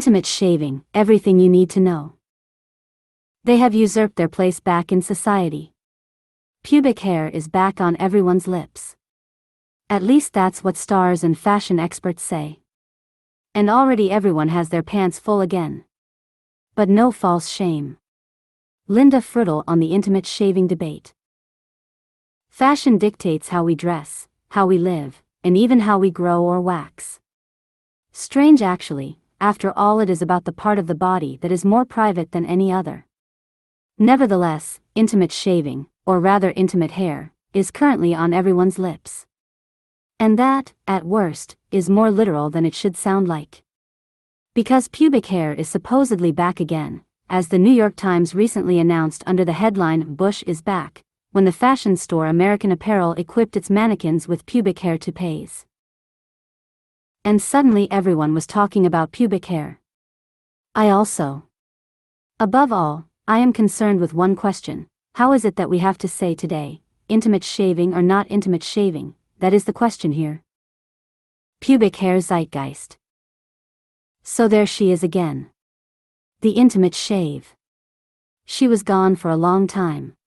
Intimate shaving, everything you need to know. They have usurped their place back in society. Pubic hair is back on everyone's lips. At least that's what stars and fashion experts say. And already everyone has their pants full again. But no false shame. Linda Fruddle on the intimate shaving debate. Fashion dictates how we dress, how we live, and even how we grow or wax. Strange actually, after all it is about the part of the body that is more private than any other. Nevertheless, intimate shaving, or rather intimate hair, is currently on everyone's lips. And that, at worst, is more literal than it should sound like. Because pubic hair is supposedly back again, as the New York Times recently announced under the headline "Bush is Back," when the fashion store American Apparel equipped its mannequins with pubic hair toupees. And suddenly everyone was talking about pubic hair. I also. Above all, I am concerned with one question: how is it that we have to say today, intimate shaving or not intimate shaving? That is the question here. Pubic hair zeitgeist. So there she is again. The intimate shave. She was gone for a long time.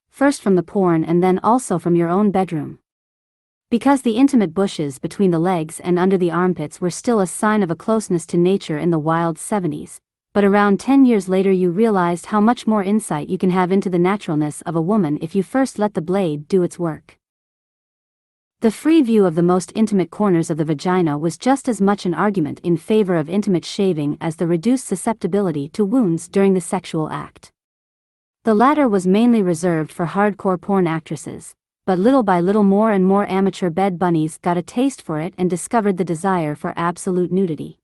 First from the porn and then also from your own bedroom. Because the intimate bushes between the legs and under the armpits were still a sign of a closeness to nature in the wild 70s, but around 10 years later you realized how much more insight you can have into the naturalness of a woman if you first let the blade do its work. The free view of the most intimate corners of the vagina was just as much an argument in favor of intimate shaving as the reduced susceptibility to wounds during the sexual act. The latter was mainly reserved for hardcore porn actresses, but little by little more and more amateur bed bunnies got a taste for it and discovered the desire for absolute nudity.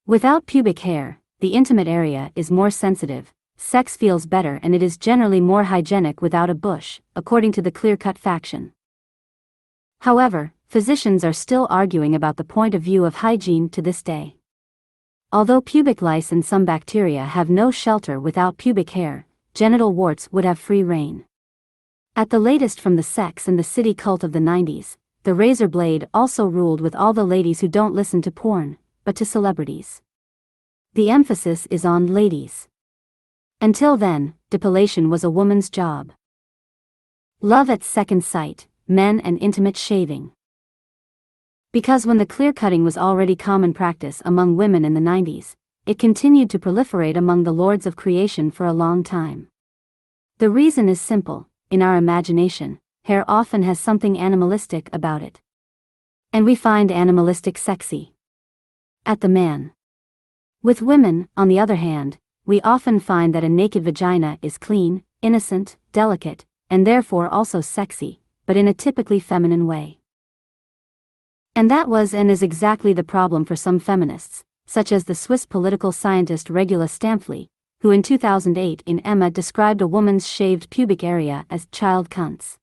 Without pubic hair, the intimate area is more sensitive, sex feels better, and it is generally more hygienic without a bush, according to the clear-cut faction. However, physicians are still arguing about the point of view of hygiene to this day. Although pubic lice and some bacteria have no shelter without pubic hair, genital warts would have free reign. At the latest from the Sex and the City cult of the 90s, the razor blade also ruled with all the ladies who don't listen to porn, but to celebrities. The emphasis is on ladies. Until then, depilation was a woman's job. Love at second sight, men and intimate shaving. Because when the clear cutting was already common practice among women in the 90s, it continued to proliferate among the lords of creation for a long time. The reason is simple: in our imagination, hair often has something animalistic about it. And we find animalistic sexy. At the man. With women, on the other hand, we often find that a naked vagina is clean, innocent, delicate, and therefore also sexy, but in a typically feminine way. And that was and is exactly the problem for some feminists, such as the Swiss political scientist Regula Stamfli, who in 2008 in Emma described a woman's shaved pubic area as child cunts.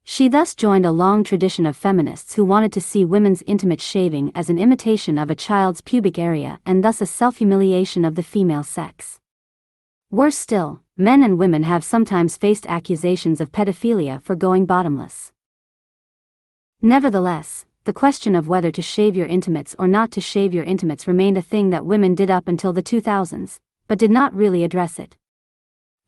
She thus joined a long tradition of feminists who wanted to see women's intimate shaving as an imitation of a child's pubic area and thus a self-humiliation of the female sex. Worse still, men and women have sometimes faced accusations of pedophilia for going bottomless. Nevertheless, the question of whether to shave your intimates or not to shave your intimates remained a thing that women did up until the 2000s, but did not really address it.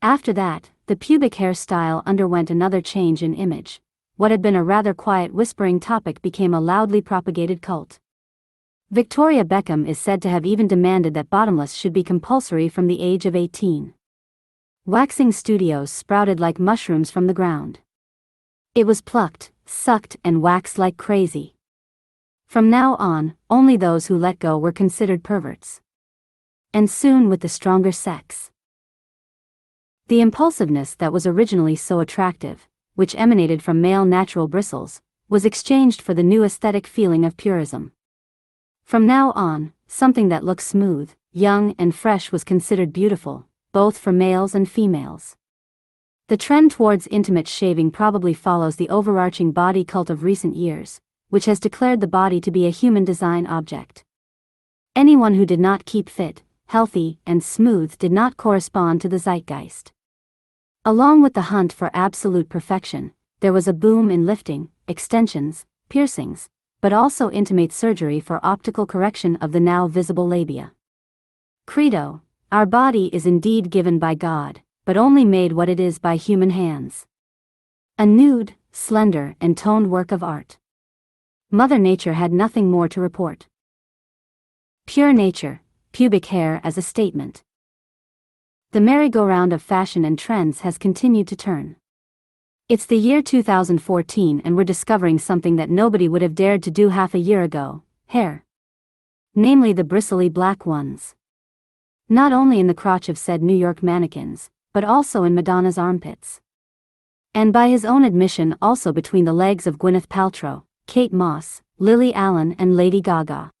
After that, the pubic hair style underwent another change in image. What had been a rather quiet whispering topic became a loudly propagated cult. Victoria Beckham is said to have even demanded that bottomless should be compulsory from the age of 18. Waxing studios sprouted like mushrooms from the ground. It was plucked, sucked, and waxed like crazy. From now on, only those who let go were considered perverts. And soon with the stronger sex. The impulsiveness that was originally so attractive, which emanated from male natural bristles, was exchanged for the new aesthetic feeling of purism. From now on, something that looked smooth, young, and fresh was considered beautiful, both for males and females. The trend towards intimate shaving probably follows the overarching body cult of recent years, which has declared the body to be a human design object. Anyone who did not keep fit, healthy, and smooth did not correspond to the zeitgeist. Along with the hunt for absolute perfection, there was a boom in lifting, extensions, piercings, but also intimate surgery for optical correction of the now visible labia. Credo: our body is indeed given by God, but only made what it is by human hands. A nude, slender, and toned work of art. Mother Nature had nothing more to report. Pure nature, pubic hair as a statement. The merry-go-round of fashion and trends has continued to turn. It's the year 2014 and we're discovering something that nobody would have dared to do half a year ago: hair. Namely the bristly black ones. Not only in the crotch of said New York mannequins, but also in Madonna's armpits. And by his own admission also between the legs of Gwyneth Paltrow, Kate Moss, Lily Allen and Lady Gaga.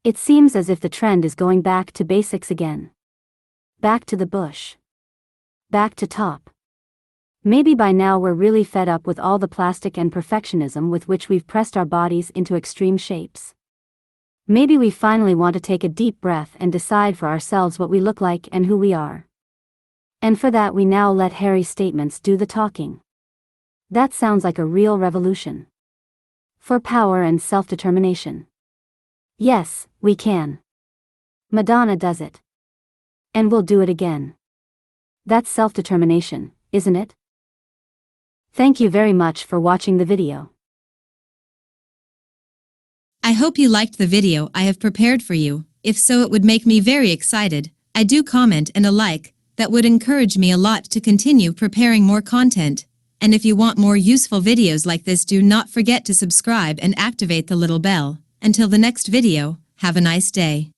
It seems as if the trend is going back to basics again. Back to the bush. Back to top. Maybe by now we're really fed up with all the plastic and perfectionism with which we've pressed our bodies into extreme shapes. Maybe we finally want to take a deep breath and decide for ourselves what we look like and who we are. And for that we now let hairy statements do the talking. That sounds like a real revolution. For power and self-determination. Yes, we can. Madonna does it. And we'll do it again. That's self-determination, isn't it? Thank you very much for watching the video. I hope you liked the video I have prepared for you. If so, it would make me very excited. I do comment and a like, that would encourage me a lot to continue preparing more content. And if you want more useful videos like this, do not forget to subscribe and activate the little bell. Until the next video, have a nice day.